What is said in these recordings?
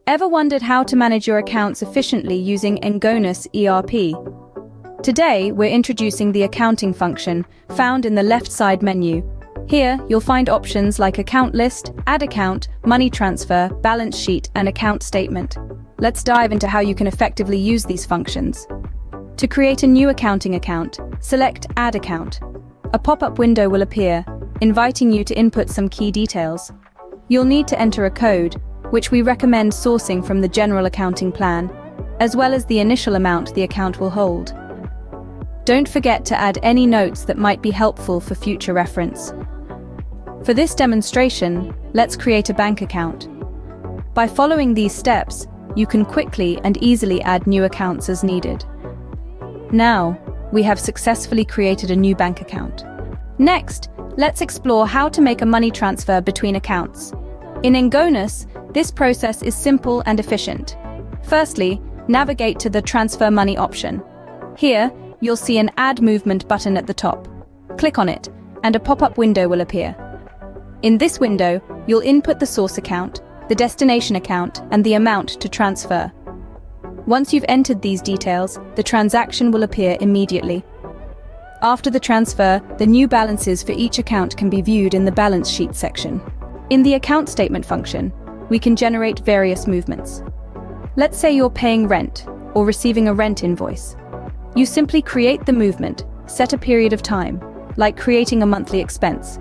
Ever wondered how to manage your accounts efficiently using Engonus ERP? Today, we're introducing the accounting function found in the left side menu. Here, you'll find options like account list, add account, money transfer, balance sheet, and account statement. Let's dive into how you can effectively use these functions. To create a new accounting account, select Add Account. A pop-up window will appear, inviting you to input some key details. You'll need to enter a code, which we recommend sourcing from the general accounting plan, as well as the initial amount the account will hold. Don't forget to add any notes that might be helpful for future reference. For this demonstration, let's create a bank account. By following these steps, you can quickly and easily add new accounts as needed. Now, we have successfully created a new bank account. Next, let's explore how to make a money transfer between accounts. In Engonus, this process is simple and efficient. Firstly, navigate to the Transfer Money option. Here, you'll see an Add Movement button at the top. Click on it, and a pop-up window will appear. In this window, you'll input the source account, the destination account, and the amount to transfer. Once you've entered these details, the transaction will appear immediately. After the transfer, the new balances for each account can be viewed in the balance sheet section. In the account statement function, we can generate various movements. Let's say you're paying rent or receiving a rent invoice. You simply create the movement, set a period of time, like creating a monthly expense.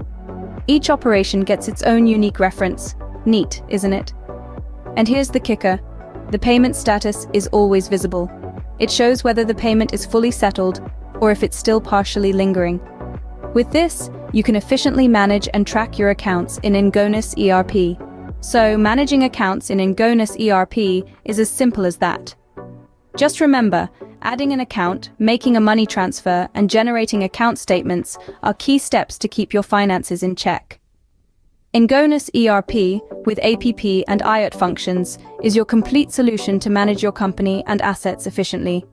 Each operation gets its own unique reference. Neat, isn't it? And here's the kicker. The payment status is always visible. It shows whether the payment is fully settled or if it's still partially lingering. With this, you can efficiently manage and track your accounts in Engonus ERP. So, managing accounts in Engonus ERP is as simple as that. Just remember, adding an account, making a money transfer, and generating account statements are key steps to keep your finances in check. Engonus ERP, with APP and Iiot functions, is your complete solution to manage your company and assets efficiently.